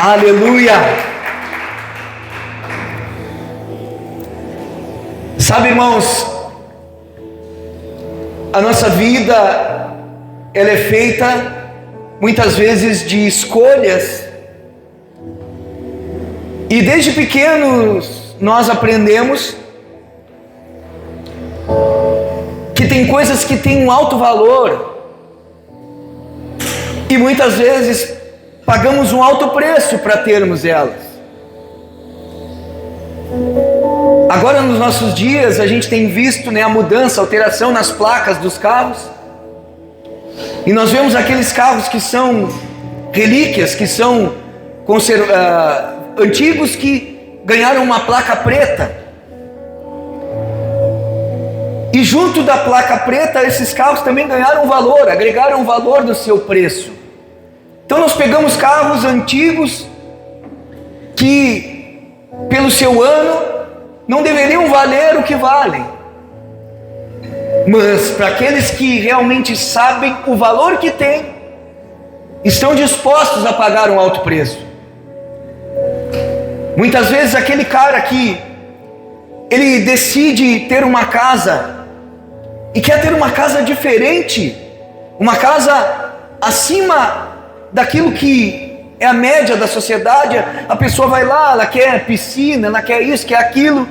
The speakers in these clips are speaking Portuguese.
Aleluia! Sabe, irmãos, a nossa vida, ela é feita muitas vezes de escolhas, e desde pequenos nós aprendemos que tem coisas que têm um alto valor, e muitas vezes pagamos um alto preço para termos elas. Agora nos nossos dias a gente tem visto, a mudança, a alteração nas placas dos carros, e nós vemos aqueles carros que são relíquias, que são antigos, que ganharam uma placa preta, e junto da placa preta esses carros também ganharam valor, agregaram valor no seu preço. Então nós pegamos carros antigos que pelo seu ano não deveriam valer o que valem, mas para aqueles que realmente sabem o valor que tem, estão dispostos a pagar um alto preço. Muitas vezes aquele cara que ele decide ter uma casa e quer ter uma casa diferente, uma casa acima daquilo que é a média da sociedade. A pessoa vai lá, ela quer piscina, ela quer isso, quer aquilo,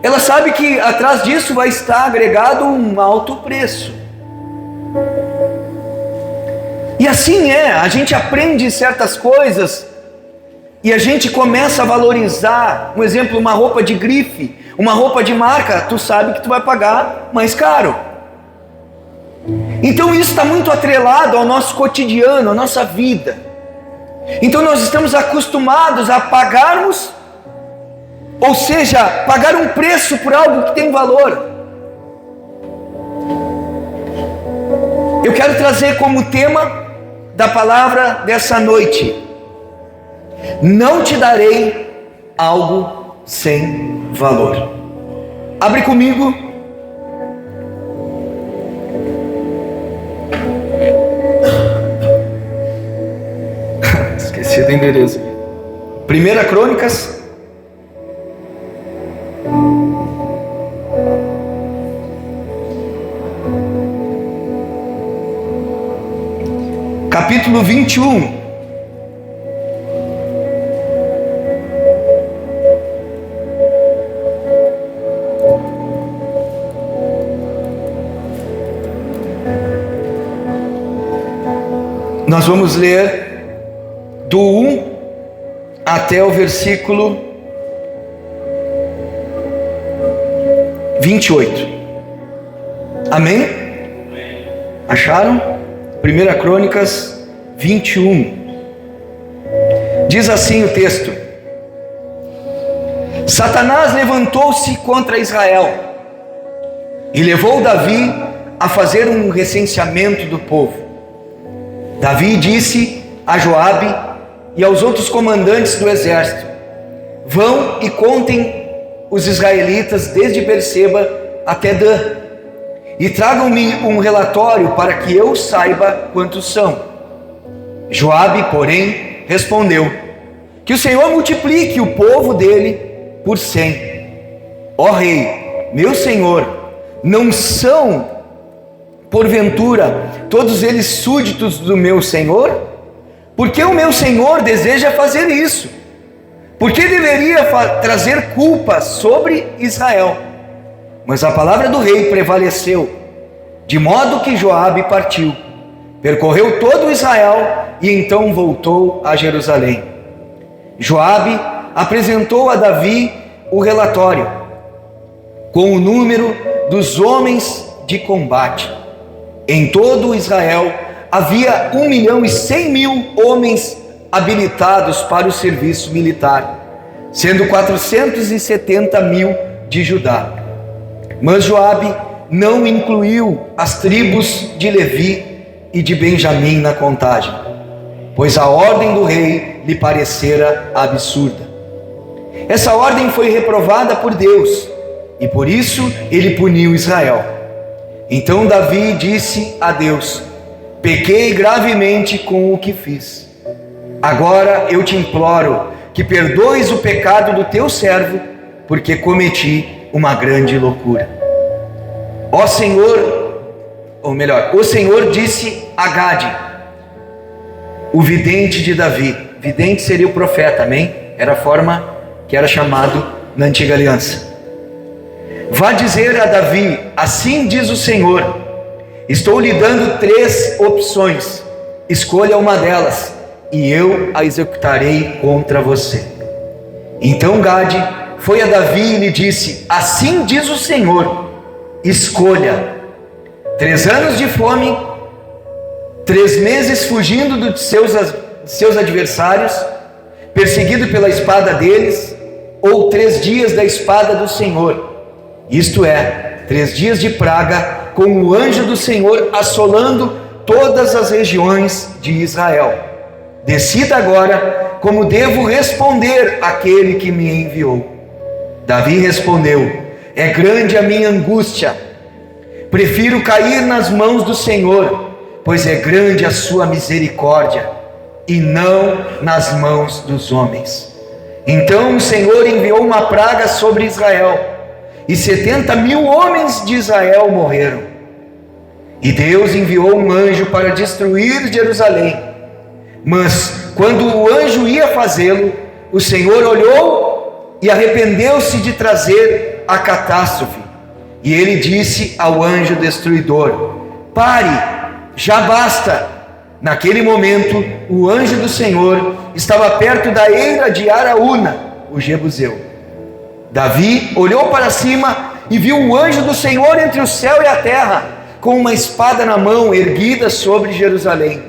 ela sabe que atrás disso vai estar agregado um alto preço. E assim a gente aprende certas coisas e a gente começa a valorizar. Um exemplo, uma roupa de grife, uma roupa de marca, tu sabe que tu vai pagar mais caro. Então isso está muito atrelado ao nosso cotidiano, à nossa vida. Então nós estamos acostumados a pagarmos, ou seja, pagar um preço por algo que tem valor. Eu quero trazer como tema da palavra dessa noite: não te darei algo sem valor. Abre comigo esqueci do endereço. 1 Crônicas, capítulo 21. Nós vamos ler do 1 até o versículo 28. Amém? Acharam? 1 Crônicas 21. Diz assim o texto: Satanás levantou-se contra Israel e levou Davi a fazer um recenseamento do povo. Davi disse a Joabe e aos outros comandantes do exército: vão e contem os israelitas desde Berseba até Dan, e tragam-me um relatório para que eu saiba quantos são. Joabe, porém, respondeu: que o Senhor multiplique o povo dele por 100. Ó rei, meu senhor, não são porventura todos eles súditos do meu senhor? Por que o meu senhor deseja fazer isso? Por que deveria trazer culpa sobre Israel? Mas a palavra do rei prevaleceu, de modo que Joabe partiu, percorreu todo Israel e então voltou a Jerusalém. Joabe apresentou a Davi o relatório com o número dos homens de combate. Em todo Israel havia 1.100.000 homens habilitados para o serviço militar, sendo 470.000 de Judá. Mas Joabe não incluiu as tribos de Levi e de Benjamim na contagem, pois a ordem do rei lhe parecera absurda. Essa ordem foi reprovada por Deus, e por isso ele puniu Israel. Então Davi disse a Deus: pequei gravemente com o que fiz. Agora eu te imploro que perdoes o pecado do teu servo, porque cometi uma grande loucura. Ó Senhor, ou melhor, o Senhor disse a Gade, o vidente de Davi. Vidente seria o profeta, amém? Era a forma que era chamado na antiga aliança. Vá dizer a Davi, assim diz o Senhor, estou lhe dando 3 opções, escolha uma delas, e eu a executarei contra você. Então Gade foi a Davi e lhe disse, assim diz o Senhor, escolha 3 anos de fome, 3 meses fugindo dos seus adversários, perseguido pela espada deles, ou 3 dias da espada do Senhor, isto é, 3 dias de praga, com o anjo do Senhor assolando todas as regiões de Israel. Decida agora como devo responder àquele que me enviou. Davi respondeu, é grande a minha angústia, prefiro cair nas mãos do Senhor, pois é grande a sua misericórdia, e não nas mãos dos homens. Então o Senhor enviou uma praga sobre Israel, e 70.000 homens de Israel morreram. E Deus enviou um anjo para destruir Jerusalém. Mas quando o anjo ia fazê-lo, o Senhor olhou e arrependeu-se de trazer a catástrofe. E ele disse ao anjo destruidor, pare, já basta. Naquele momento, o anjo do Senhor estava perto da eira de Araúna, o Jebuseu. Davi olhou para cima e viu o anjo do Senhor entre o céu e a terra, com uma espada na mão, erguida sobre Jerusalém.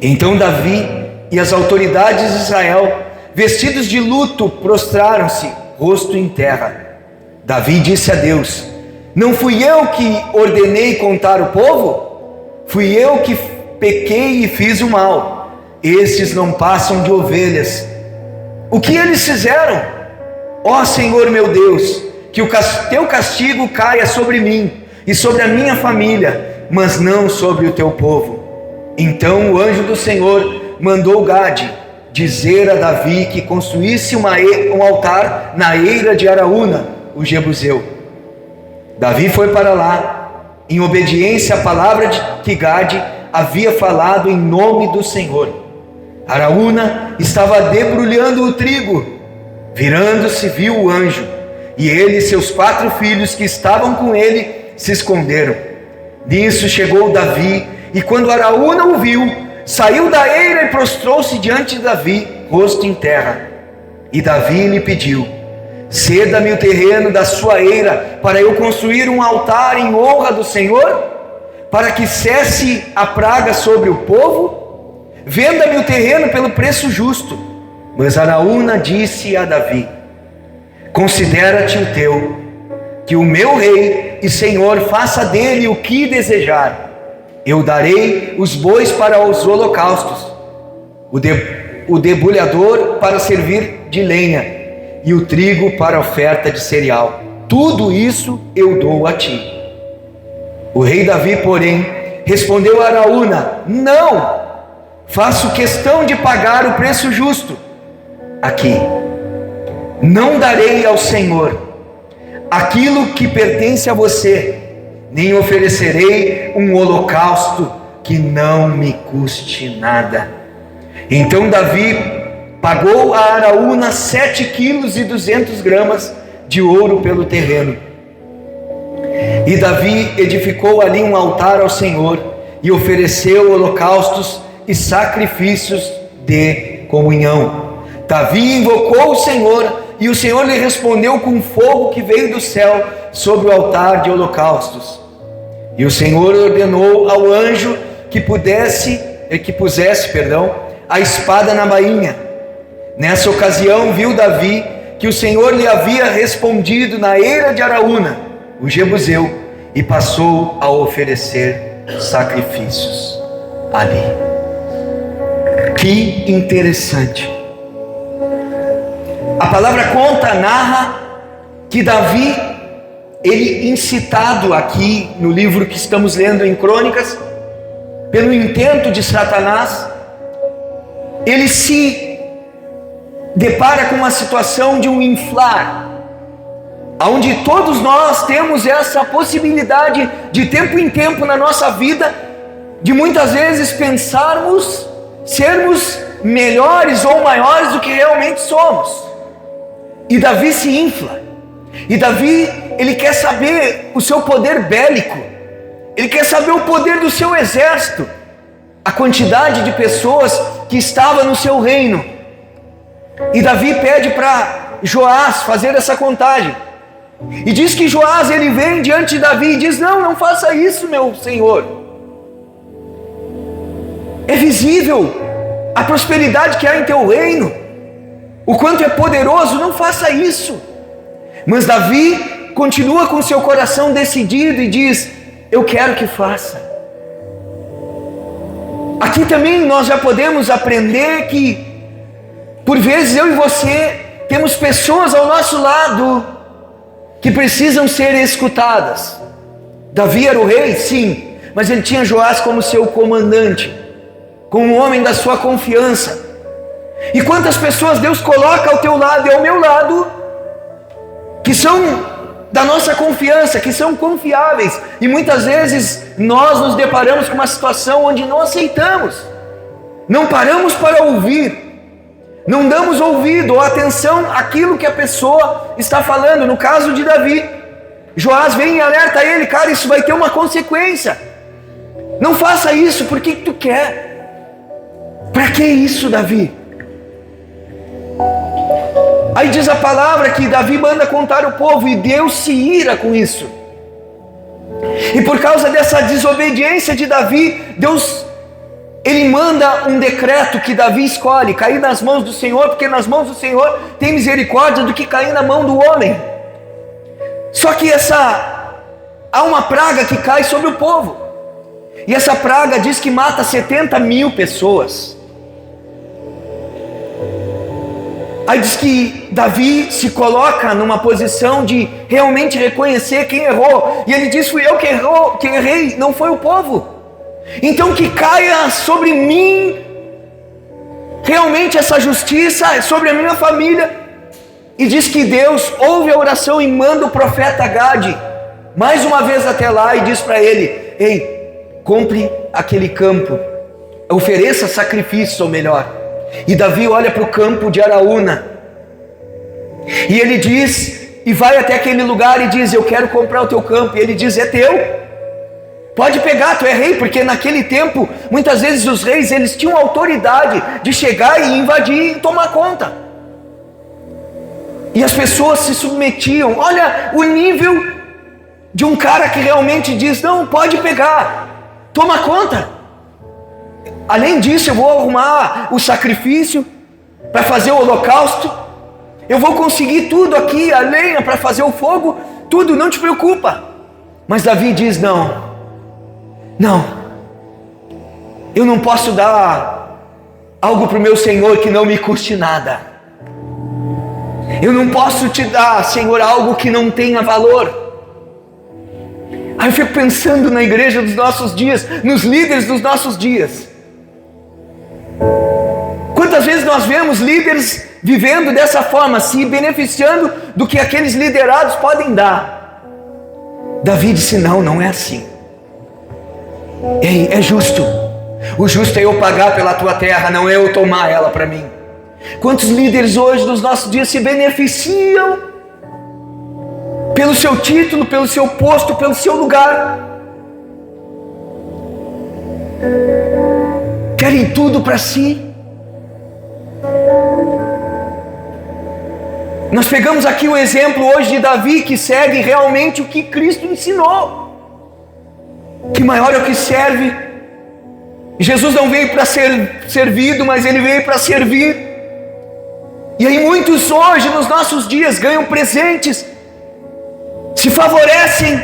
Então Davi e as autoridades de Israel, vestidos de luto, prostraram-se, rosto em terra. Davi disse a Deus, não fui eu que ordenei contar o povo? Fui eu que pequei e fiz o mal. Estes não passam de ovelhas. O que eles fizeram? Ó Senhor meu Deus, que o teu castigo caia sobre mim e sobre a minha família, mas não sobre o teu povo. Então o anjo do Senhor mandou Gade dizer a Davi que construísse um altar na eira de Araúna, o Jebuseu. Davi foi para lá, em obediência à palavra que Gade havia falado em nome do Senhor. Araúna estava debrulhando o trigo. Virando-se, viu o anjo, e ele e seus 4 filhos que estavam com ele se esconderam. Nisso chegou Davi, e quando Araúna o viu, saiu da eira e prostrou-se diante de Davi, rosto em terra. E Davi lhe pediu, ceda-me o terreno da sua eira, para eu construir um altar em honra do Senhor, para que cesse a praga sobre o povo? Venda-me o terreno pelo preço justo. Mas Araúna disse a Davi, considera-te o teu, que o meu rei e senhor faça dele o que desejar. Eu darei os bois para os holocaustos, o debulhador para servir de lenha, e o trigo para oferta de cereal. Tudo isso eu dou a ti. O rei Davi, porém, respondeu a Araúna, não, faço questão de pagar o preço justo. Aqui, não darei ao Senhor aquilo que pertence a você, nem oferecerei um holocausto que não me custe nada. Então Davi pagou a Araúna 7 quilos e 200 gramas de ouro pelo terreno. E Davi edificou ali um altar ao Senhor e ofereceu holocaustos e sacrifícios de comunhão. Davi invocou o Senhor, e o Senhor lhe respondeu com fogo que veio do céu sobre o altar de holocaustos. E o Senhor ordenou ao anjo que pusesse a espada na bainha. Nessa ocasião viu Davi que o Senhor lhe havia respondido na eira de Araúna, o Jebuseu, e passou a oferecer sacrifícios ali. Que interessante. A palavra narra que Davi, ele incitado aqui no livro que estamos lendo em Crônicas, pelo intento de Satanás, ele se depara com uma situação de um inflar, onde todos nós temos essa possibilidade de tempo em tempo na nossa vida, de muitas vezes pensarmos sermos melhores ou maiores do que realmente somos. E Davi se infla. E Davi, ele quer saber o seu poder bélico. Ele quer saber o poder do seu exército, a quantidade de pessoas que estava no seu reino. E Davi pede para Joás fazer essa contagem. E diz que Joás, ele vem diante de Davi e diz: não faça isso, meu senhor. É visível a prosperidade que há em teu reino, o quanto é poderoso, não faça isso. Mas Davi continua com seu coração decidido e diz: eu quero que faça. Aqui também nós já podemos aprender que, por vezes, eu e você temos pessoas ao nosso lado que precisam ser escutadas. Davi era o rei, sim, mas ele tinha Joás como seu comandante, como um homem da sua confiança. E quantas pessoas Deus coloca ao teu lado e ao meu lado, que são da nossa confiança, que são confiáveis, e muitas vezes nós nos deparamos com uma situação onde não aceitamos, não paramos para ouvir, não damos ouvido ou atenção àquilo que a pessoa está falando. No caso de Davi, Joás vem e alerta ele: cara, isso vai ter uma consequência, não faça isso. Por que tu quer? Para que isso, Davi? Aí diz a palavra que Davi manda contar o povo e Deus se ira com isso. E por causa dessa desobediência de Davi, Deus, ele manda um decreto que Davi escolhe: cair nas mãos do Senhor, porque nas mãos do Senhor tem misericórdia do que cair na mão do homem. Só que há uma praga que cai sobre o povo, e essa praga diz que mata 70.000 pessoas. Aí diz que Davi se coloca numa posição de realmente reconhecer quem errou, e ele diz: fui eu que errei, não foi o povo. Então que caia sobre mim realmente essa justiça, sobre a minha família. E diz que Deus ouve a oração e manda o profeta Gade mais uma vez até lá e diz para ele: ei, compre aquele campo, ofereça sacrifício, ou melhor. E Davi olha para o campo de Araúna, e ele diz, e vai até aquele lugar e diz: eu quero comprar o teu campo. E ele diz: é teu, pode pegar, tu é rei. Porque naquele tempo, muitas vezes os reis, eles tinham autoridade de chegar e invadir e tomar conta, e as pessoas se submetiam. Olha o nível de um cara que realmente diz: não, pode pegar, toma conta. Além disso, eu vou arrumar o sacrifício para fazer o holocausto, eu vou conseguir tudo aqui, a lenha para fazer o fogo, tudo, não te preocupa. Mas Davi diz: não, eu não posso dar algo para o meu Senhor que não me custe nada. Eu não posso te dar, Senhor, algo que não tenha valor. Aí eu fico pensando na igreja dos nossos dias, nos líderes dos nossos dias. Quantas vezes nós vemos líderes vivendo dessa forma, se beneficiando do que aqueles liderados podem dar. Davi disse: não é assim. Ei, é justo. O justo é eu pagar pela tua terra, não é eu tomar ela para mim. Quantos líderes hoje dos nossos dias se beneficiam pelo seu título, pelo seu posto, pelo seu lugar? Querem tudo para si. Nós pegamos aqui o exemplo hoje de Davi, que segue realmente o que Cristo ensinou, que maior é o que serve. Jesus não veio para ser servido, mas ele veio para servir. E aí muitos hoje nos nossos dias ganham presentes, se favorecem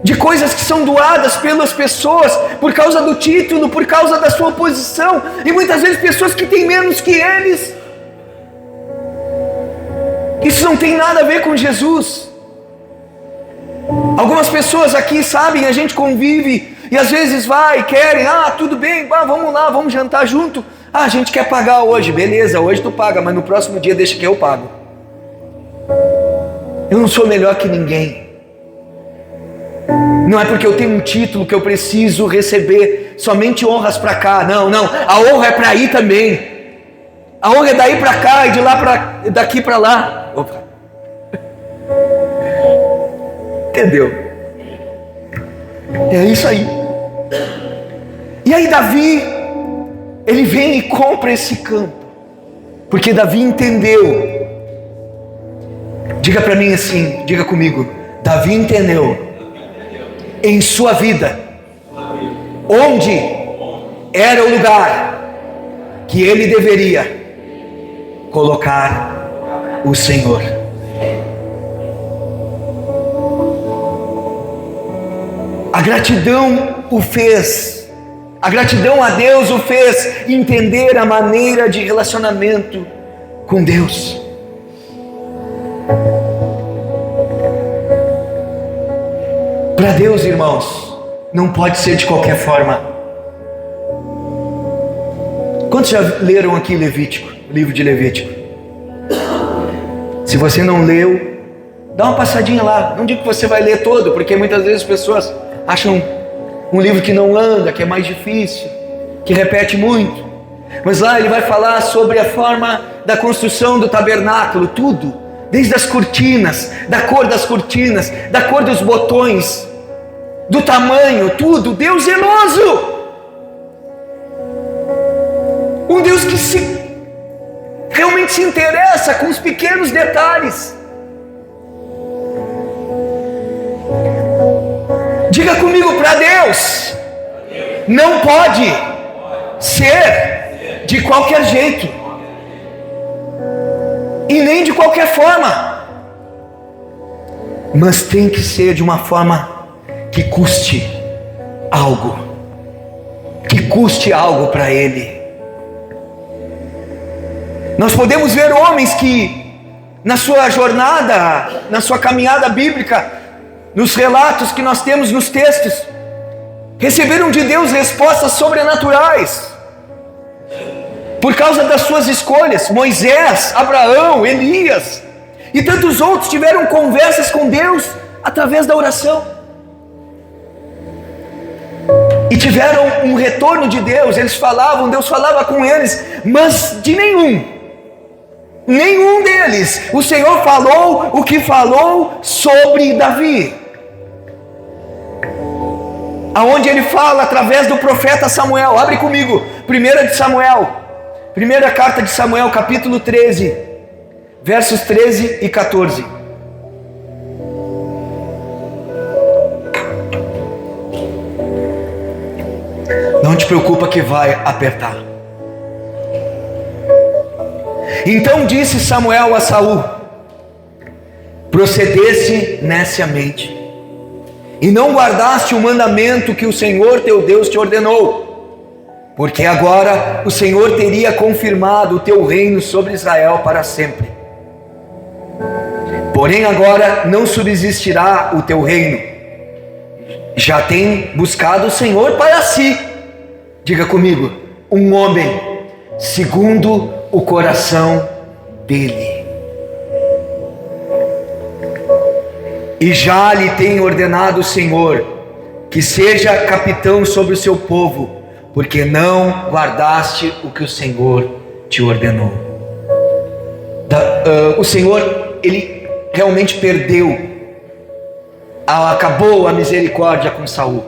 de coisas que são doadas pelas pessoas por causa do título, por causa da sua posição, e muitas vezes pessoas que têm menos que eles. Isso não tem nada a ver com Jesus. Algumas pessoas aqui, sabem, a gente convive e às vezes querem, tudo bem, vamos lá, vamos jantar junto. Ah, a gente quer pagar hoje, beleza, hoje tu paga, mas no próximo dia deixa que eu pago. Eu não sou melhor que ninguém. Não é porque eu tenho um título que eu preciso receber somente honras para cá. Não, a honra é para ir também. A honra é daí para cá e de lá para daqui para lá. Opa. Entendeu? É isso aí. E aí Davi, ele vem e compra esse campo, porque Davi entendeu. Diga para mim assim, diga comigo. Davi entendeu em sua vida onde era o lugar que ele deveria colocar o Senhor. A gratidão o fez, a gratidão a Deus o fez entender a maneira de relacionamento com Deus. Para Deus, irmãos, não pode ser de qualquer forma. Quantos já leram aqui Levítico, o livro de Levítico? Se você não leu, dá uma passadinha lá. Não digo que você vai ler todo, porque muitas vezes as pessoas acham um livro que não anda, que é mais difícil, que repete muito. Mas lá ele vai falar sobre a forma da construção do tabernáculo, tudo, desde as cortinas, da cor das cortinas, da cor dos botões, do tamanho, tudo. Deus zeloso, um Deus que realmente se interessa com os pequenos detalhes. Diga comigo, para Deus não pode ser de qualquer jeito e nem de qualquer forma, mas tem que ser de uma forma que custe algo, para Ele. Nós podemos ver homens que na sua jornada, na sua caminhada bíblica, nos relatos que nós temos nos textos, receberam de Deus respostas sobrenaturais por causa das suas escolhas. Moisés, Abraão, Elias e tantos outros tiveram conversas com Deus através da oração e tiveram um retorno de Deus. Eles falavam, Deus falava com eles, mas de nenhum deles o Senhor falou o que falou sobre Davi, aonde ele fala através do profeta Samuel. Abre comigo, primeira carta de Samuel, capítulo 13, versos 13 e 14. Não te preocupa que vai apertar. Então disse Samuel a Saul: procedeste neciamente e não guardaste o mandamento que o Senhor teu Deus te ordenou, porque agora o Senhor teria confirmado o teu reino sobre Israel para sempre. Porém agora não subsistirá o teu reino, já tem buscado o Senhor para si. Diga comigo, um homem segundo o coração dele, e já lhe tem ordenado o Senhor que seja capitão sobre o seu povo, porque não guardaste o que o Senhor te ordenou. O Senhor, ele realmente perdeu, acabou a misericórdia com Saul.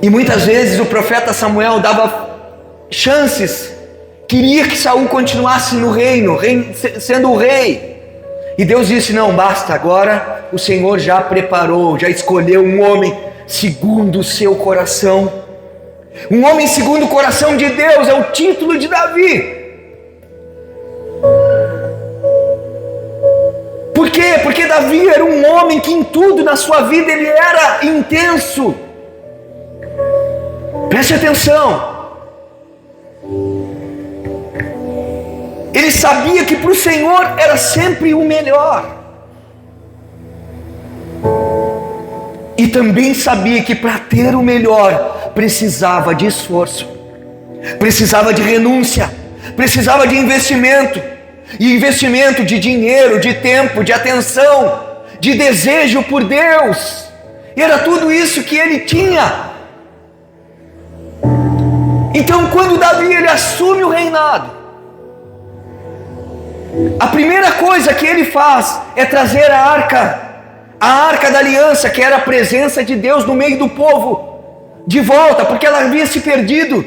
E muitas vezes o profeta Samuel dava chances, queria que Saul continuasse no reino, sendo o rei. E Deus disse: não, basta, agora o Senhor já preparou, já escolheu um homem segundo o seu coração. Um homem segundo o coração de Deus é o título de Davi. Por quê? Porque Davi era um homem que em tudo na sua vida ele era intenso. Preste atenção. Ele sabia que para o Senhor era sempre o melhor. E também sabia que para ter o melhor precisava de esforço. precisava de renúncia, precisava de investimento, e investimento de dinheiro, de tempo, de atenção, de desejo por Deus. E era tudo isso que ele tinha. Então, quando Davi ele assume o reinado, a primeira coisa que ele faz é trazer a arca da aliança, que era a presença de Deus no meio do povo, de volta, porque ela havia se perdido.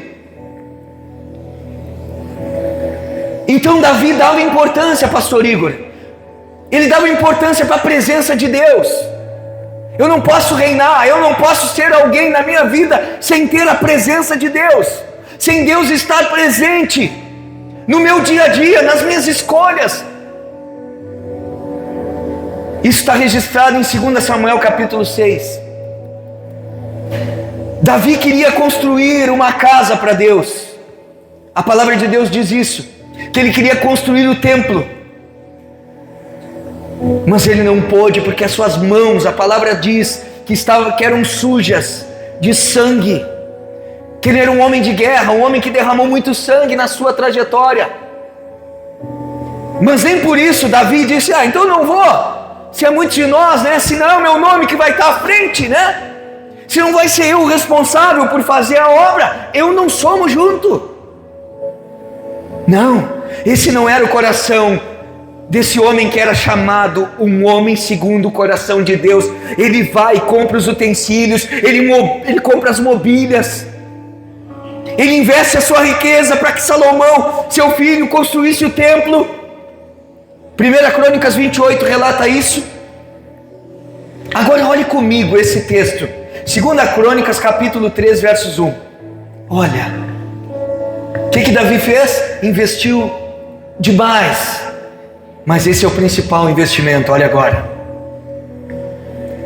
Então Davi dava importância, pastor Igor, ele dava importância para a presença de Deus. Eu não posso reinar, eu não posso ser alguém na minha vida sem ter a presença de Deus, sem Deus estar presente no meu dia a dia, nas minhas escolhas. Isso está registrado em 2 Samuel capítulo 6. Davi queria construir uma casa para Deus. A palavra de Deus diz isso, que ele queria construir o templo, mas ele não pôde, porque as suas mãos, a palavra diz que eram sujas de sangue, que ele era um homem de guerra, um homem que derramou muito sangue na sua trajetória. Mas nem por isso Davi disse: então não vou, se é muitos de nós, né? Se não é o meu nome que vai estar à frente, né? Se não vai ser eu o responsável por fazer a obra, eu não somos junto. Não, esse não era o coração desse homem que era chamado um homem segundo o coração de Deus. Ele vai e compra os utensílios, ele compra as mobílias, ele investe a sua riqueza para que Salomão, seu filho, construísse o templo. 1 Crônicas 28 relata isso. Agora olhe comigo esse texto, 2 Crônicas capítulo 3 versos 1. Olha, o que Davi fez? Investiu demais, mas esse é o principal investimento. Olha agora,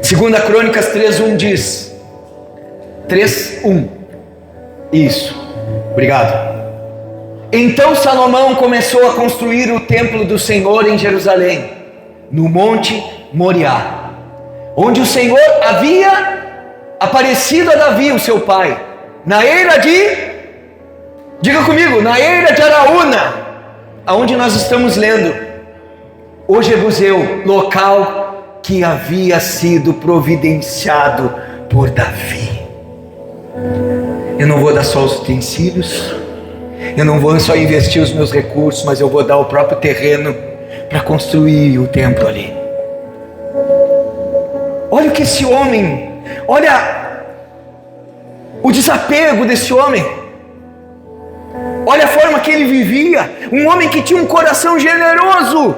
2 Crônicas 3:1 diz, 3:1, isso, obrigado. Então Salomão começou a construir o templo do Senhor em Jerusalém, no monte Moriá, onde o Senhor havia aparecido a Davi, o seu pai, na eira de, diga comigo, na eira de Araúna, aonde nós estamos lendo o Jebuseu, local que havia sido providenciado por Davi. Eu não vou dar só os utensílios, eu não vou só investir os meus recursos, mas eu vou dar o próprio terreno para construir o templo ali. Olha o que esse homem, olha o desapego desse homem, olha a forma que ele vivia. Um homem que tinha um coração generoso,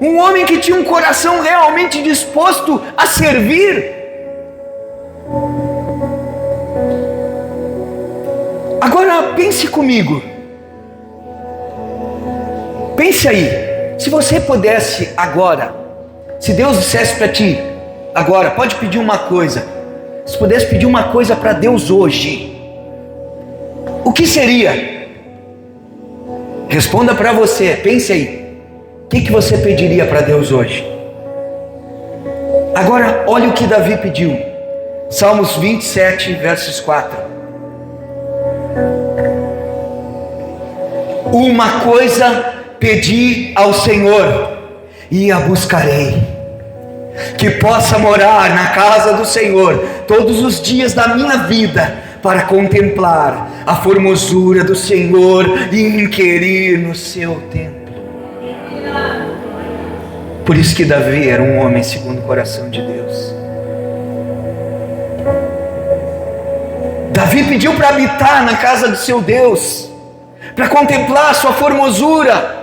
um homem que tinha um coração realmente disposto a servir. Agora pense comigo, pense aí, se você pudesse agora, se Deus dissesse para ti, agora pode pedir uma coisa, se pudesse pedir uma coisa para Deus hoje, o que seria? Responda para você, pense aí, o que você pediria para Deus hoje? Agora olha o que Davi pediu, Salmos 27 versos 4. Uma coisa pedi ao Senhor e a buscarei, que possa morar na casa do Senhor todos os dias da minha vida, para contemplar a formosura do Senhor e inquirir no seu templo. Por isso que Davi era um homem segundo o coração de Deus. Davi pediu para habitar na casa do seu Deus, para contemplar a sua formosura.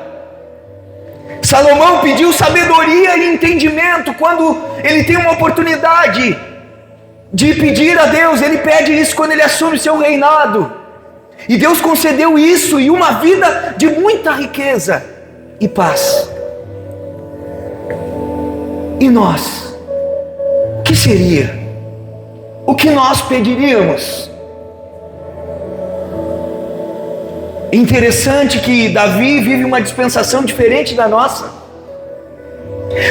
Salomão pediu sabedoria e entendimento. Quando ele tem uma oportunidade de pedir a Deus, ele pede isso quando ele assume seu reinado, e Deus concedeu isso, e uma vida de muita riqueza e paz. E nós, o que seria? O que nós pediríamos? Interessante que Davi vive uma dispensação diferente da nossa.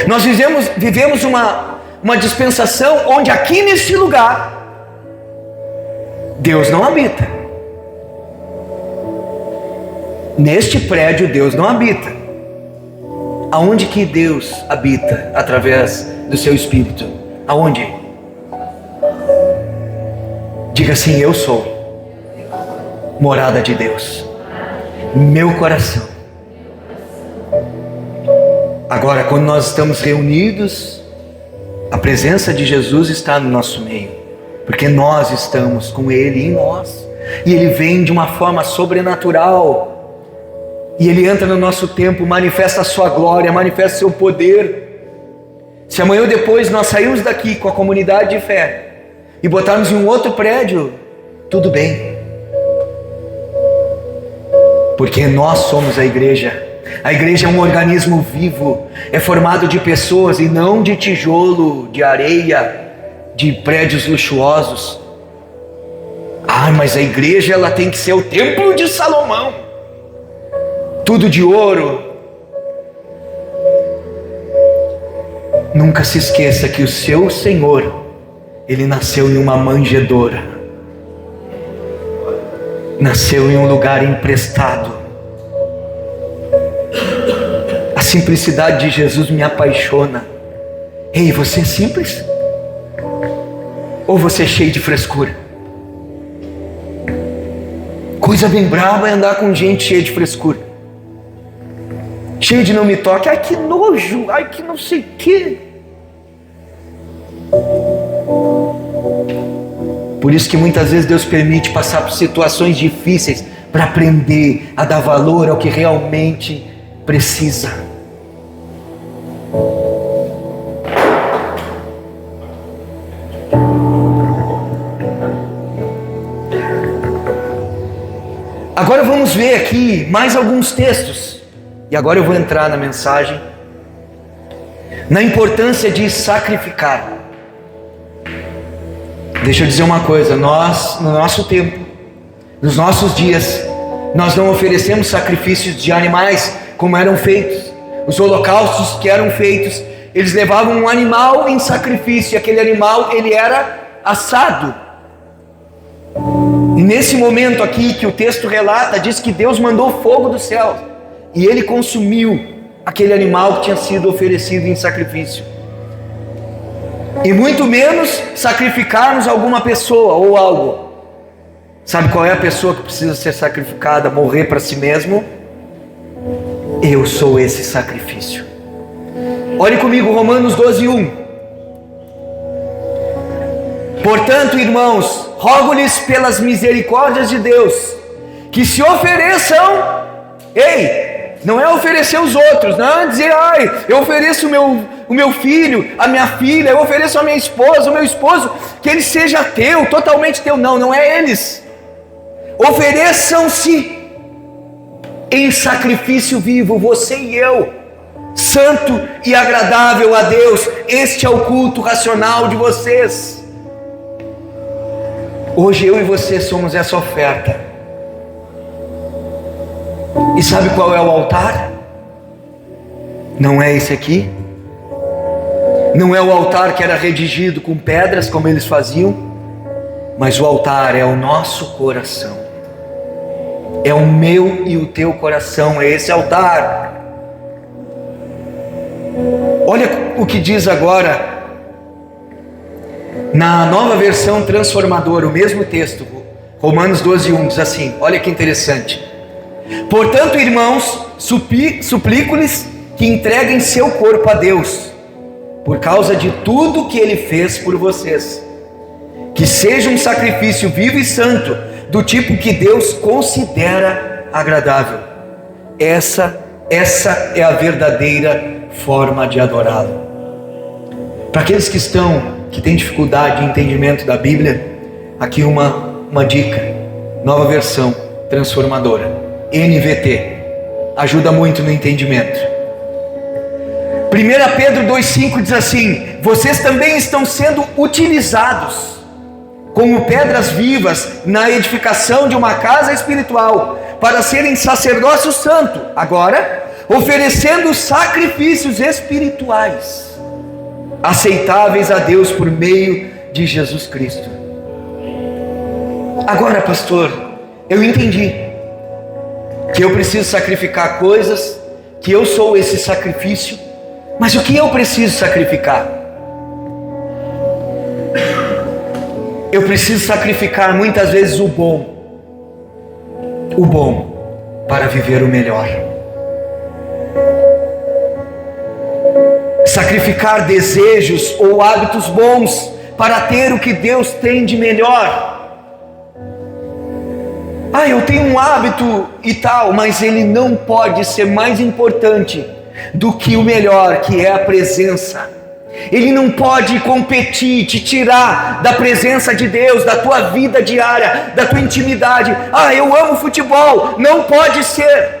Nós vivemos uma dispensação onde aqui neste lugar Deus não habita. Neste prédio Deus não habita. Aonde que Deus habita? Através do seu Espírito. Aonde? Diga assim: eu sou morada de Deus. Meu coração. Agora, quando nós estamos reunidos, a presença de Jesus está no nosso meio, porque nós estamos com Ele em nós, e Ele vem de uma forma sobrenatural, e Ele entra no nosso tempo, manifesta a sua glória, manifesta o seu poder. Se amanhã ou depois nós sairmos daqui com a comunidade de fé e botarmos em um outro prédio, tudo bem, porque nós somos a igreja. A igreja é um organismo vivo, é formado de pessoas e não de tijolo, de areia, de prédios luxuosos. Mas a igreja ela tem que ser o templo de Salomão, tudo de ouro. Nunca se esqueça que o seu Senhor, Ele nasceu em uma manjedoura, nasceu em um lugar emprestado. A simplicidade de Jesus me apaixona. Ei, você é simples? Ou você é cheio de frescura? Coisa bem brava é andar com gente cheia de frescura, cheio de não me toque, ai que nojo, ai que não sei o que. Por isso que muitas vezes Deus permite passar por situações difíceis para aprender a dar valor ao que realmente precisa. Agora vamos ver aqui mais alguns textos, e agora eu vou entrar na mensagem, na importância de sacrificar. Deixa eu dizer uma coisa: nós, no nosso tempo, nos nossos dias, nós não oferecemos sacrifícios de animais como eram feitos. Os holocaustos que eram feitos, eles levavam um animal em sacrifício, e aquele animal ele era assado. E nesse momento aqui que o texto relata, diz que Deus mandou fogo do céu e Ele consumiu aquele animal que tinha sido oferecido em sacrifício. E muito menos sacrificarmos alguma pessoa ou algo. Sabe qual é a pessoa que precisa ser sacrificada, morrer para si mesmo? Eu sou esse sacrifício. Olhe comigo Romanos 12:1. Portanto, irmãos, rogo-lhes pelas misericórdias de Deus, que se ofereçam, não é oferecer os outros, não é dizer, eu ofereço o meu filho, a minha filha, eu ofereço a minha esposa, o meu esposo, que ele seja teu, totalmente teu. Não é eles. Ofereçam-se em sacrifício vivo, você e eu, santo e agradável a Deus. Este é o culto racional de vocês. Hoje eu e você somos essa oferta. E sabe qual é o altar? Não é esse aqui. Não é o altar que era redigido com pedras como eles faziam, mas o altar é o nosso coração. É o meu e o teu coração, é esse altar. Olha o que diz agora na Nova Versão Transformadora, o mesmo texto, Romanos 12:1, diz assim, olha que interessante: portanto, irmãos, suplico-lhes que entreguem seu corpo a Deus, por causa de tudo que Ele fez por vocês, que seja um sacrifício vivo e santo, do tipo que Deus considera agradável. Essa é a verdadeira forma de adorá-lo. Para aqueles que têm dificuldade de entendimento da Bíblia, aqui uma dica: Nova Versão Transformadora, NVT, ajuda muito no entendimento. 1 Pedro 2,5 diz assim: vocês também estão sendo utilizados como pedras vivas na edificação de uma casa espiritual, para serem sacerdócio santo, agora oferecendo sacrifícios espirituais aceitáveis a Deus por meio de Jesus Cristo. Agora, pastor, eu entendi que eu preciso sacrificar coisas, que eu sou esse sacrifício. Mas o que eu preciso sacrificar? Eu preciso sacrificar muitas vezes o bom para viver o melhor. Sacrificar desejos ou hábitos bons para ter o que Deus tem de melhor. Eu tenho um hábito e tal, mas ele não pode ser mais importante do que o melhor, que é a presença. Ele não pode competir, te tirar da presença de Deus, da tua vida diária, da tua intimidade. Eu amo futebol, não pode ser.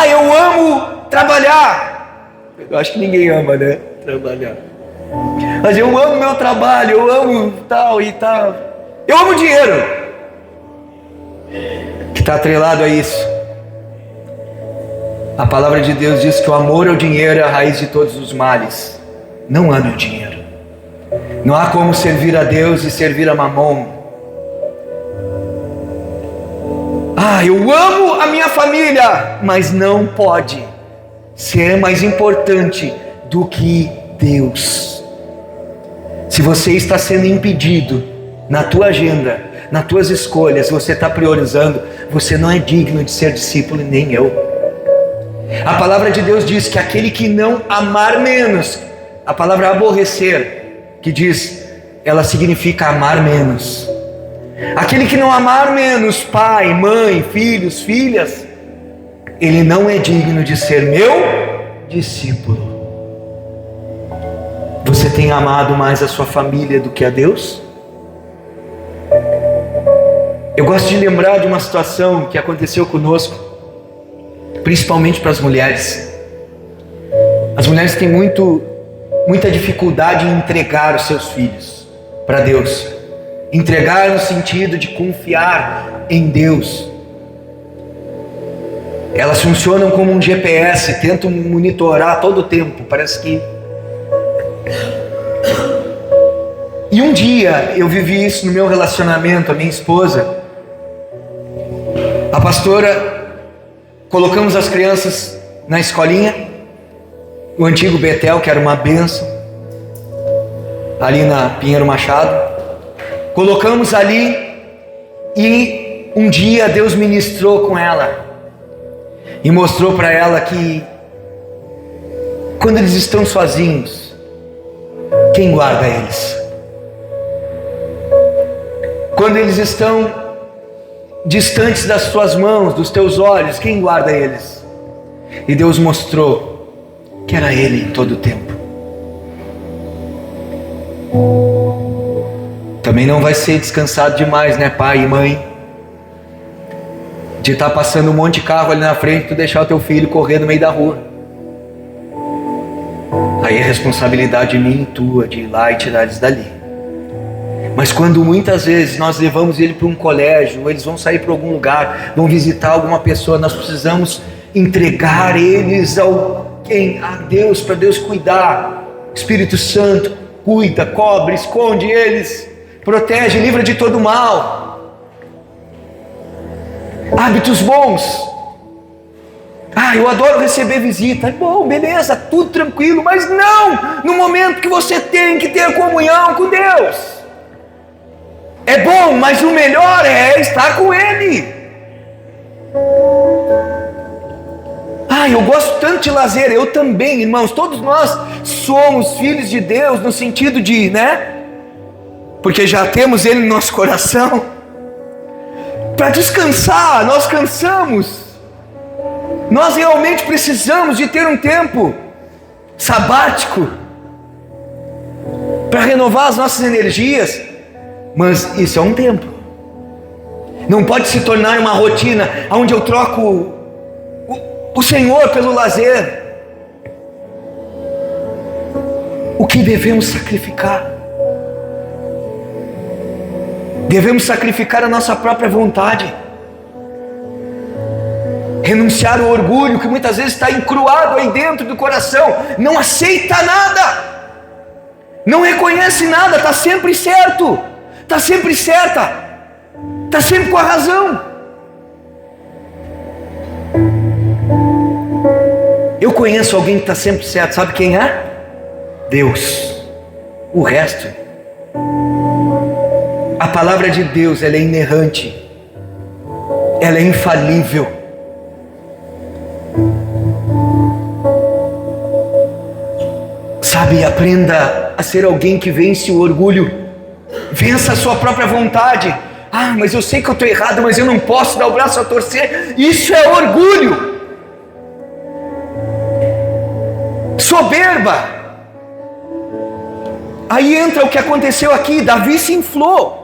Eu amo trabalhar. Eu acho que ninguém ama, né? Trabalhar. Mas eu amo meu trabalho, eu amo tal e tal. Eu amo dinheiro, que está atrelado a isso. A palavra de Deus diz que o amor ao dinheiro é a raiz de todos os males. Não ame o dinheiro. Não há como servir a Deus e servir a Mamon. Eu amo a minha família, mas não pode ser mais importante do que Deus. Se você está sendo impedido na tua agenda, nas tuas escolhas, você está priorizando, você não é digno de ser discípulo, nem eu. A palavra de Deus diz que aquele que não amar menos, a palavra aborrecer, que diz, ela significa amar menos. Aquele que não amar menos pai, mãe, filhos, filhas, ele não é digno de ser meu discípulo. Você tem amado mais a sua família do que a Deus? Eu gosto de lembrar de uma situação que aconteceu conosco, principalmente para as mulheres. As mulheres têm muita dificuldade em entregar os seus filhos para Deus. Entregar no sentido de confiar em Deus. Elas funcionam como um GPS, tentam monitorar todo o tempo, parece que... E um dia eu vivi isso no meu relacionamento, a minha esposa, a pastora, colocamos as crianças na escolinha, o antigo Betel, que era uma bênção, ali na Pinheiro Machado. Colocamos ali e um dia Deus ministrou com ela e mostrou para ela que quando eles estão sozinhos, quem guarda eles? Quando eles estão distantes das suas mãos, dos teus olhos, quem guarda eles? E Deus mostrou que era Ele em todo o tempo. Também não vai ser descansado demais, né, pai e mãe? De estar passando um monte de carro ali na frente, tu deixar o teu filho correr no meio da rua. Aí é responsabilidade minha e tua de ir lá e tirar eles dali. Mas quando muitas vezes nós levamos ele para um colégio, ou eles vão sair para algum lugar, vão visitar alguma pessoa, nós precisamos entregar eles a Deus, para Deus cuidar. Espírito Santo cuida, cobre, esconde eles, protege, livra de todo mal. Hábitos bons. Eu adoro receber visita. É bom, beleza, tudo tranquilo, mas não no momento que você tem que ter comunhão com Deus. É bom, mas o melhor é estar com Ele. Eu gosto tanto de lazer, eu também, irmãos, todos nós somos filhos de Deus no sentido de, porque já temos Ele no nosso coração. Para descansar, nós cansamos. Nós realmente precisamos de ter um tempo sabático para renovar as nossas energias, mas isso é um tempo. Não pode se tornar uma rotina onde eu troco o Senhor pelo lazer. O que devemos sacrificar? Devemos sacrificar a nossa própria vontade, renunciar ao orgulho que muitas vezes está encruado aí dentro do coração, não aceita nada, não reconhece nada, está sempre certo, está sempre certa. está sempre com a razão. Eu conheço alguém que está sempre certo, sabe quem é? Deus. O resto, a palavra de Deus, ela é inerrante, ela é infalível. Sabe, aprenda a ser alguém que vence o orgulho, vença a sua própria vontade. Ah, mas eu sei que eu estou errado, mas eu não posso dar o braço a torcer. Isso é orgulho, soberba. Aí entra o que aconteceu aqui. Davi se inflou.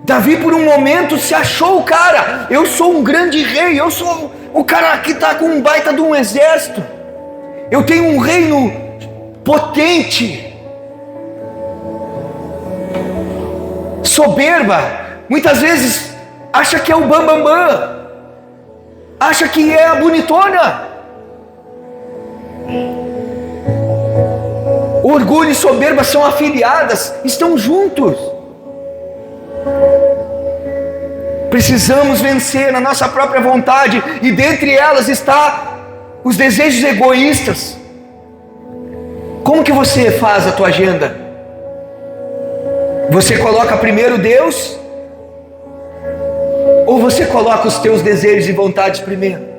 Davi por um momento se achou o cara. Eu sou um grande rei, eu sou o cara que está com um baita de um exército, eu tenho um reino potente. Soberba, muitas vezes acha que é o bambambam, acha que é a bonitona. Orgulho e soberba são afiliadas, estão juntos. Precisamos vencer na nossa própria vontade, e dentre elas está os desejos egoístas. Como que você faz a tua agenda? Você coloca primeiro Deus? Ou você coloca os teus desejos e vontades primeiro?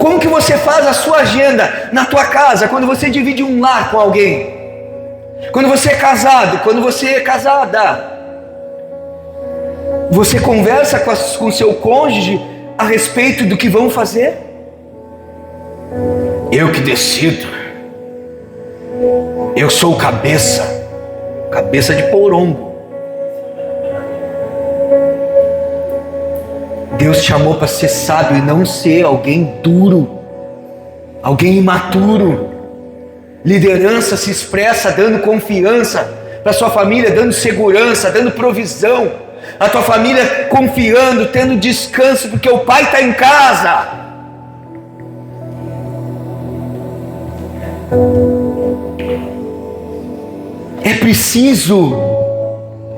Como que você faz a sua agenda na tua casa, quando você divide um lar com alguém? Quando você é casado, quando você é casada? Você conversa com seu cônjuge a respeito do que vão fazer? Eu que decido. Eu sou cabeça de porongo. Deus te chamou para ser sábio e não ser alguém duro, alguém imaturo. Liderança se expressa dando confiança para sua família, dando segurança, dando provisão. A tua família confiando, tendo descanso, porque o pai está em casa. É preciso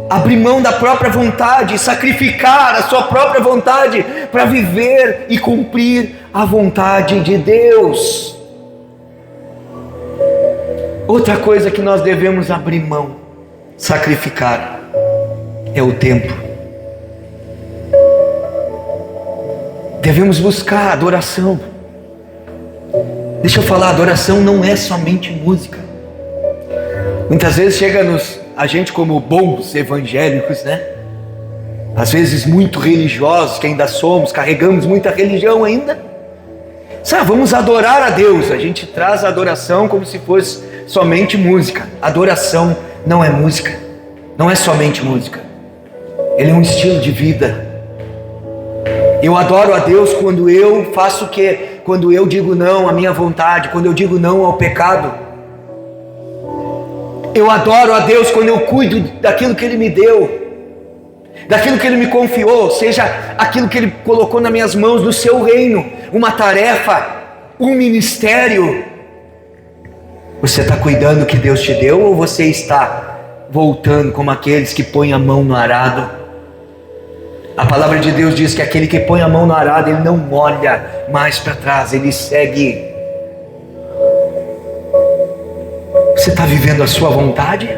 abrir mão da própria vontade, sacrificar a sua própria vontade para viver e cumprir a vontade de Deus. Outra coisa que nós devemos abrir mão, sacrificar, é o tempo. Devemos buscar adoração. Deixa eu falar, adoração não é somente música. Muitas vezes chega a gente como bons evangélicos, né? Às vezes muito religiosos, que ainda somos, carregamos muita religião ainda. Sabe, vamos adorar a Deus. A gente traz a adoração como se fosse somente música. Adoração não é música, não é somente música. Ele é um estilo de vida. Eu adoro a Deus quando eu faço o quê? Quando eu digo não à minha vontade, quando eu digo não ao pecado. Eu adoro a Deus quando eu cuido daquilo que Ele me deu, daquilo que Ele me confiou, seja aquilo que Ele colocou nas minhas mãos do seu reino, uma tarefa, um ministério. Você está cuidando do que Deus te deu, ou você está voltando como aqueles que põem a mão no arado? A palavra de Deus diz que aquele que põe a mão no arado, ele não olha mais para trás, ele segue. Você está vivendo a sua vontade?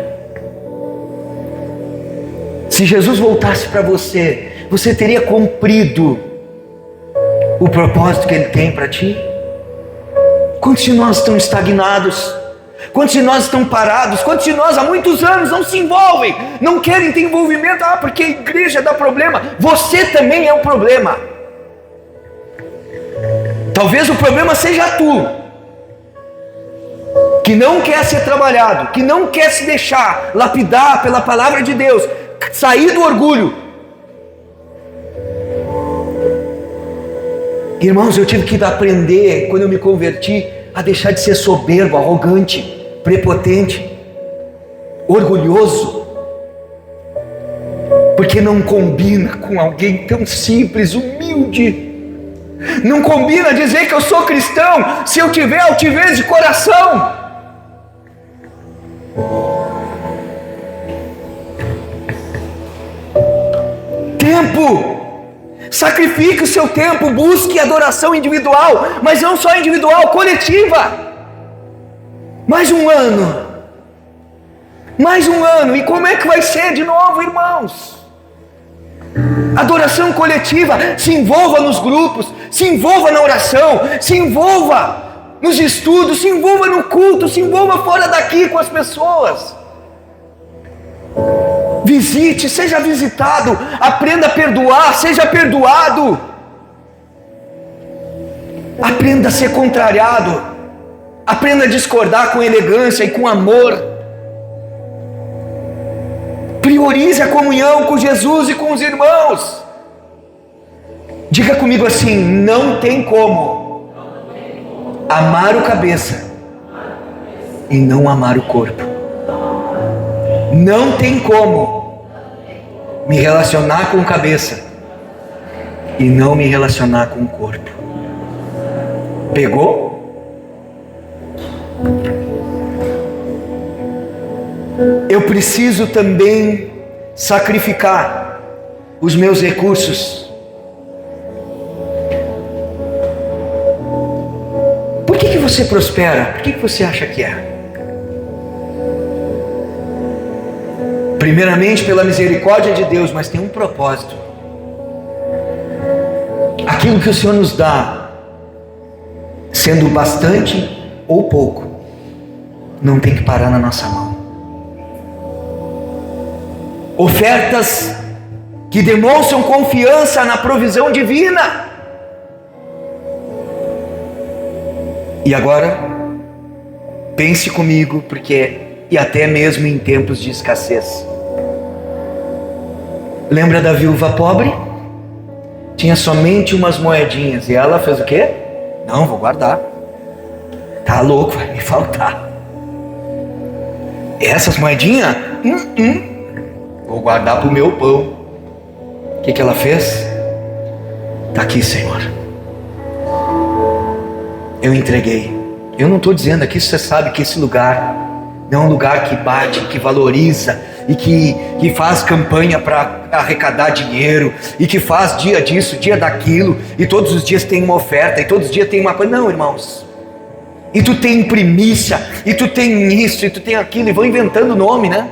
Se Jesus voltasse para você, você teria cumprido o propósito que Ele tem para ti? Quantos de nós estão estagnados? Quantos de nós estão parados? Quantos de nós há muitos anos não se envolvem? Não querem ter envolvimento? Porque a igreja dá problema. Você também é um problema. Talvez o problema seja tu, que não quer ser trabalhado, que não quer se deixar lapidar pela palavra de Deus, sair do orgulho. Irmãos, eu tive que aprender, quando eu me converti, a deixar de ser soberbo, arrogante, prepotente, orgulhoso, porque não combina com alguém tão simples, humilde. Não combina dizer que eu sou cristão se eu tiver altivez de coração. Sacrifique o seu tempo, busque adoração individual, mas não só individual, coletiva. Mais um ano. E como é que vai ser de novo, irmãos? Adoração coletiva. Se envolva nos grupos, se envolva na oração, se envolva nos estudos, se envolva no culto, se envolva fora daqui com as pessoas. Visite, seja visitado, aprenda a perdoar, seja perdoado. Aprenda a ser contrariado, aprenda a discordar com elegância e com amor. Priorize a comunhão com Jesus e com os irmãos. Diga comigo assim: não tem como amar o cabeça e não amar o corpo. Não tem como me relacionar com o cabeça e não me relacionar com o corpo. Pegou? Eu preciso também sacrificar os meus recursos. Por que você prospera? Por que você acha que é? Primeiramente pela misericórdia de Deus, mas tem um propósito. Aquilo que o Senhor nos dá, sendo bastante ou pouco, não tem que parar na nossa mão. Ofertas que demonstram confiança na provisão divina. E agora, pense comigo, e até mesmo em tempos de escassez. Lembra da viúva pobre? Tinha somente umas moedinhas, e ela fez o quê? Não, vou guardar. Tá louco, vai me faltar. Essas moedinhas? Vou guardar para o meu pão. O que ela fez? Está aqui, Senhor. Eu entreguei. Eu não estou dizendo aqui, você sabe que esse lugar não é um lugar que bate, que valoriza e que faz campanha para arrecadar dinheiro e que faz dia disso, dia daquilo, e todos os dias tem uma oferta e todos os dias tem uma coisa. Não, irmãos. E tu tem primícia, e tu tem isso, e tu tem aquilo, e vão inventando nome, né?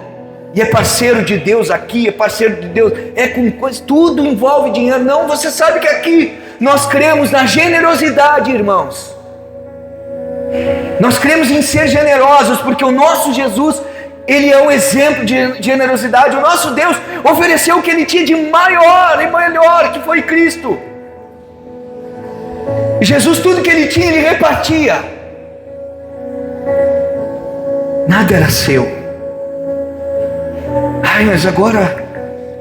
E é parceiro de Deus aqui, é parceiro de Deus, é com coisas, tudo envolve dinheiro. Não, você sabe que aqui nós cremos na generosidade, irmãos. Nós cremos em ser generosos, porque o nosso Jesus, Ele é um exemplo de generosidade. O nosso Deus ofereceu o que Ele tinha de maior e melhor, que foi Cristo. E Jesus, tudo que Ele tinha, Ele repartia. Nada era seu. Ai, mas agora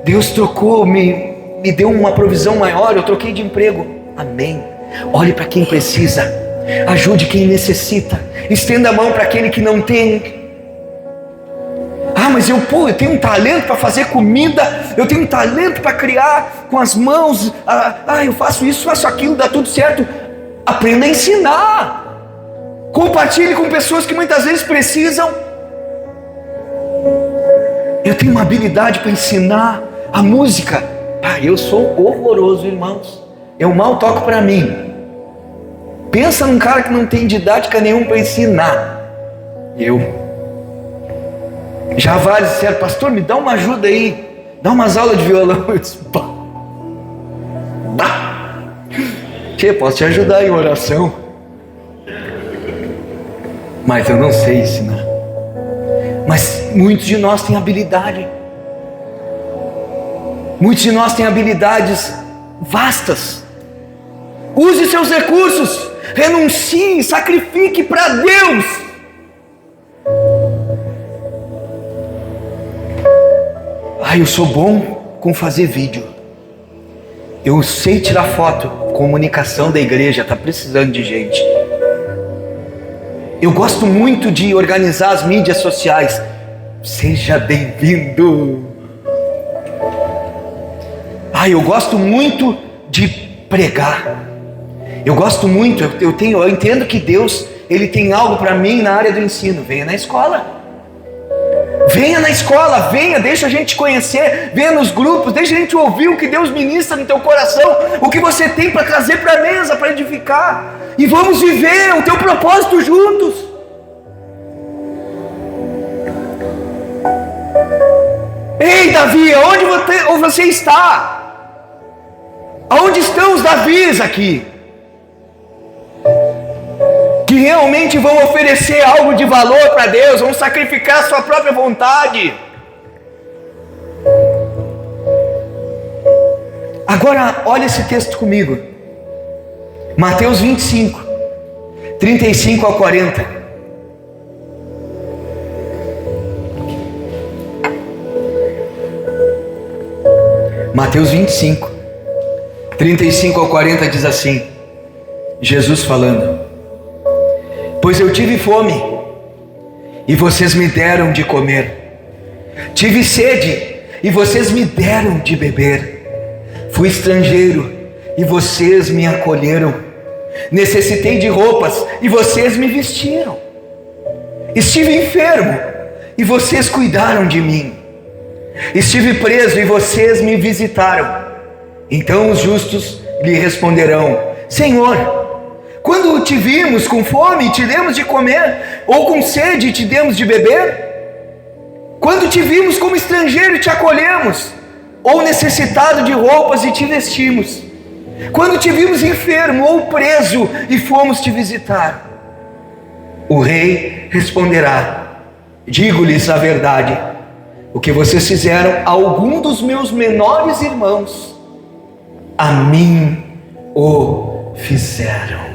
Deus trocou, me deu uma provisão maior, eu troquei de emprego. Amém. Olhe para quem precisa, ajude quem necessita, estenda a mão para aquele que não tem. Ah, mas eu tenho um talento para fazer comida, eu tenho um talento para criar com as mãos. Eu faço isso, faço aquilo, dá tudo certo. Aprenda a ensinar. Compartilhe com pessoas que muitas vezes precisam. Eu tenho uma habilidade para ensinar a música. Eu sou horroroso, irmãos. Eu mal toco para mim. Pensa num cara que não tem didática nenhuma para ensinar. Já vários disseram: pastor, me dá uma ajuda aí, dá umas aulas de violão. Eu disse: posso te ajudar em oração, mas eu não sei ensinar. Mas muitos de nós têm habilidade. Muitos de nós têm habilidades vastas. Use seus recursos. Renuncie, sacrifique para Deus. Eu sou bom com fazer vídeo. Eu sei tirar foto. Comunicação da igreja está precisando de gente. Eu gosto muito de organizar as mídias sociais. Seja bem-vindo. Eu gosto muito de pregar. Eu gosto muito, eu entendo que Deus, Ele tem algo para mim na área do ensino. Venha na escola. Venha na escola, venha, deixa a gente conhecer, venha nos grupos, deixa a gente ouvir o que Deus ministra no teu coração, o que você tem para trazer para a mesa, para edificar, e vamos viver o teu propósito juntos. Ei, Davi, aonde você está? Aonde estão os Davis aqui? Que realmente vão oferecer algo de valor para Deus, vão sacrificar a sua própria vontade. Agora, olha esse texto comigo. Mateus 25, 35 a 40. Mateus 25, 35 a 40 diz assim, Jesus falando: pois eu tive fome, e vocês me deram de comer. Tive sede, e vocês me deram de beber. Fui estrangeiro, e vocês me acolheram. Necessitei de roupas, e vocês me vestiram. Estive enfermo, e vocês cuidaram de mim. Estive preso, e vocês me visitaram. Então os justos lhe responderão: Senhor, quando te vimos com fome e te demos de comer, ou com sede e te demos de beber? Quando te vimos como estrangeiro e te acolhemos, ou necessitado de roupas e te vestimos? Quando te vimos enfermo ou preso e fomos te visitar? O rei responderá: digo-lhes a verdade, o que vocês fizeram a algum dos meus menores irmãos, a mim o fizeram.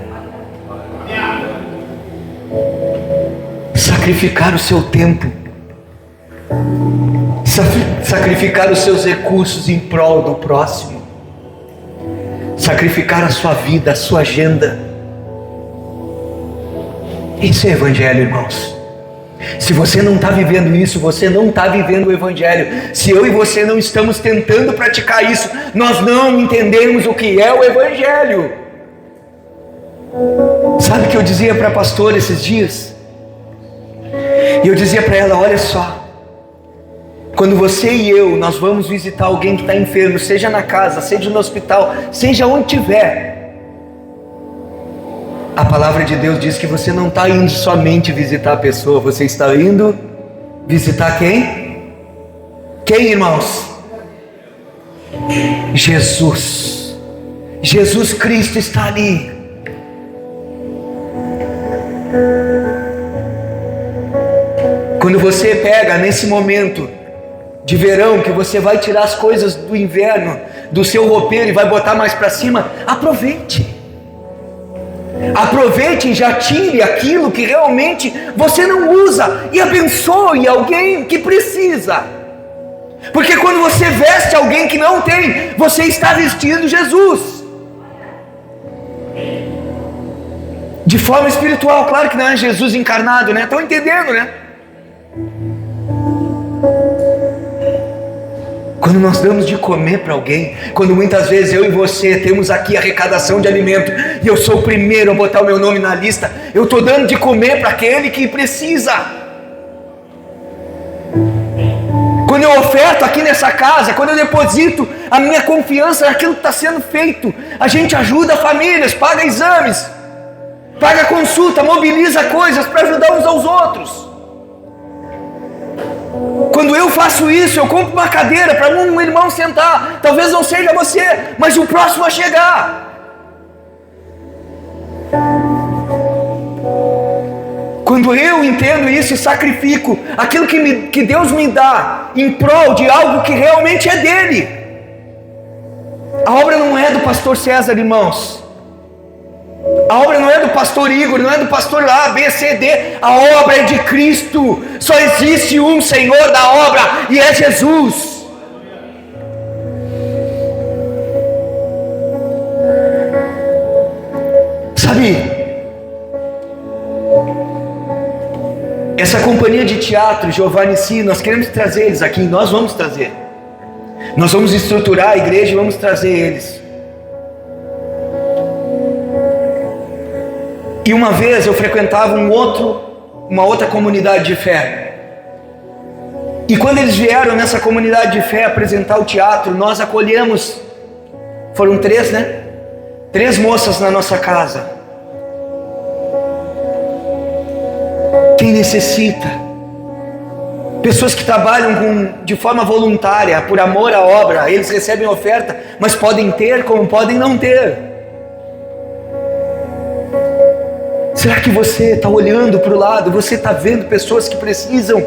Sacrificar o seu tempo, sacrificar os seus recursos em prol do próximo, sacrificar a sua vida, a sua agenda. Isso é evangelho, irmãos. Se você não está vivendo isso, você não está vivendo o evangelho. Se eu e você não estamos tentando praticar isso, nós não entendemos o que é o evangelho. Sabe o que eu dizia para a pastora esses dias? E eu dizia para ela: olha só, quando você e eu, nós vamos visitar alguém que está enfermo, seja na casa, seja no hospital, seja onde tiver, a palavra de Deus diz que você não está indo somente visitar a pessoa, você está indo visitar quem? Quem, irmãos? Jesus. Jesus Cristo está ali. Quando você pega nesse momento de verão, que você vai tirar as coisas do inverno do seu roupeiro e vai botar mais para cima, aproveite. Aproveite e já tire aquilo que realmente você não usa e abençoe alguém que precisa. Porque quando você veste alguém que não tem, você está vestindo Jesus. De forma espiritual, claro que não é Jesus encarnado, né? Estão entendendo, né? Quando nós damos de comer para alguém, quando muitas vezes eu e você temos aqui arrecadação de alimento, e eu sou o primeiro a botar o meu nome na lista, eu estou dando de comer para aquele que precisa. Quando eu oferto aqui nessa casa, quando eu deposito a minha confiança naquilo que está sendo feito, a gente ajuda famílias, paga exames, paga consulta, mobiliza coisas para ajudar uns aos outros. Quando eu faço isso, eu compro uma cadeira para um irmão sentar. Talvez não seja você, mas o próximo a chegar. Quando eu entendo isso e sacrifico aquilo que Deus me dá em prol de algo que realmente é dele. A obra não é do pastor César, irmãos. A obra não é do pastor Igor, não é do pastor A, B, C, D. A obra é de Cristo. Só existe um Senhor da obra e é Jesus. Sabe, essa companhia de teatro, Giovanni Si, nós queremos trazer eles aqui, nós vamos trazer. Nós vamos estruturar a igreja e vamos trazer eles. E uma vez eu frequentava uma outra comunidade de fé. E quando eles vieram nessa comunidade de fé apresentar o teatro, nós acolhemos, foram 3, né? 3 moças na nossa casa. Quem necessita? Pessoas que trabalham de forma voluntária, por amor à obra, eles recebem oferta, mas podem ter como podem não ter. Será que você está olhando para o lado, você está vendo pessoas que precisam,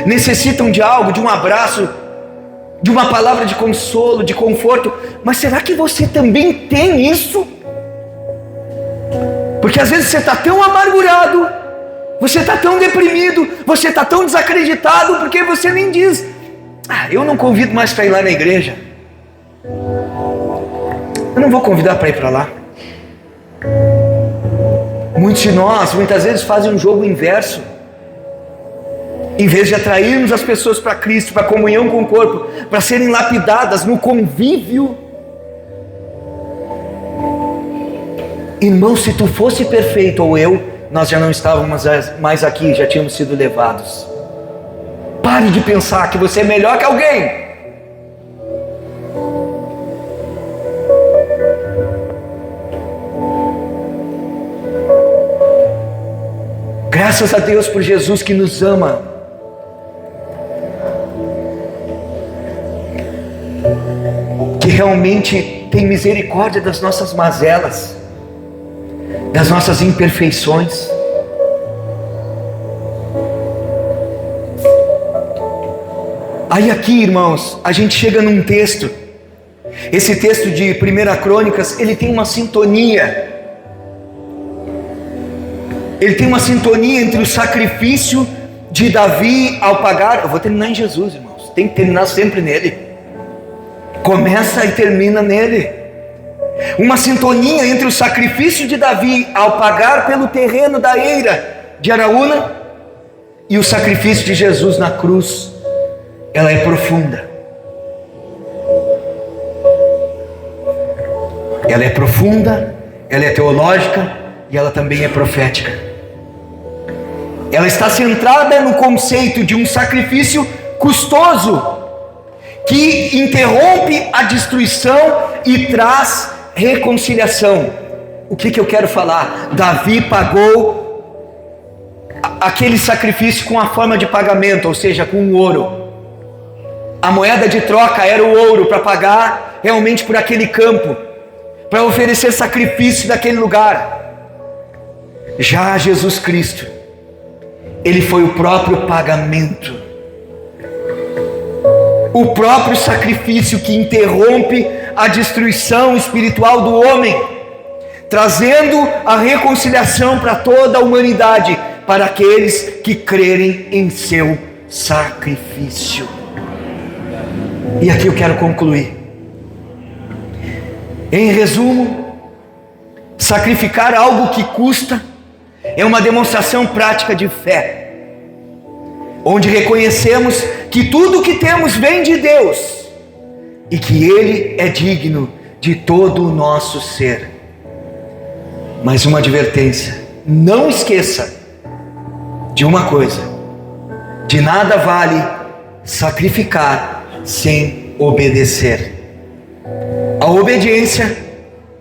necessitam de algo, de um abraço, de uma palavra de consolo, de conforto, mas será que você também tem isso? Porque às vezes você está tão amargurado, você está tão deprimido, você está tão desacreditado, porque você nem diz: eu não convido mais para ir lá na igreja, eu não vou convidar para ir para lá. Muitos de nós, muitas vezes, fazem um jogo inverso. Em vez de atrairmos as pessoas para Cristo, para a comunhão com o corpo, para serem lapidadas no convívio. Irmão, se tu fosse perfeito ou eu, nós já não estávamos mais aqui, já tínhamos sido levados. Pare de pensar que você é melhor que alguém. Graças a Deus por Jesus que nos ama. Que realmente tem misericórdia das nossas mazelas, das nossas imperfeições. Aí aqui, irmãos, a gente chega num texto. Esse texto de 1 Crônicas, ele tem uma sintonia. Ele tem uma sintonia entre o sacrifício de Davi ao pagar. Eu vou terminar em Jesus, irmãos. Tem que terminar sempre nele. Começa e termina nele. Uma sintonia entre o sacrifício de Davi ao pagar pelo terreno da eira de Araúna e o sacrifício de Jesus na cruz. Ela é profunda. Ela é profunda, ela é teológica e ela também é profética. Ela está centrada no conceito de um sacrifício custoso que interrompe a destruição e traz reconciliação. O que eu quero falar? Davi pagou aquele sacrifício com a forma de pagamento, ou seja, com o ouro. A moeda de troca era o ouro para pagar realmente por aquele campo, para oferecer sacrifício daquele lugar. Já Jesus Cristo, Ele foi o próprio pagamento, o próprio sacrifício que interrompe a destruição espiritual do homem, trazendo a reconciliação para toda a humanidade, para aqueles que crerem em seu sacrifício. E aqui eu quero concluir. Em resumo, sacrificar algo que custa é uma demonstração prática de fé, onde reconhecemos que tudo o que temos vem de Deus e que Ele é digno de todo o nosso ser. Mas uma advertência: não esqueça de uma coisa: de nada vale sacrificar sem obedecer. A obediência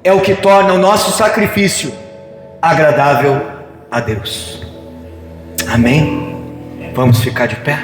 é o que torna o nosso sacrifício agradável a Deus. Amém? Vamos ficar de pé?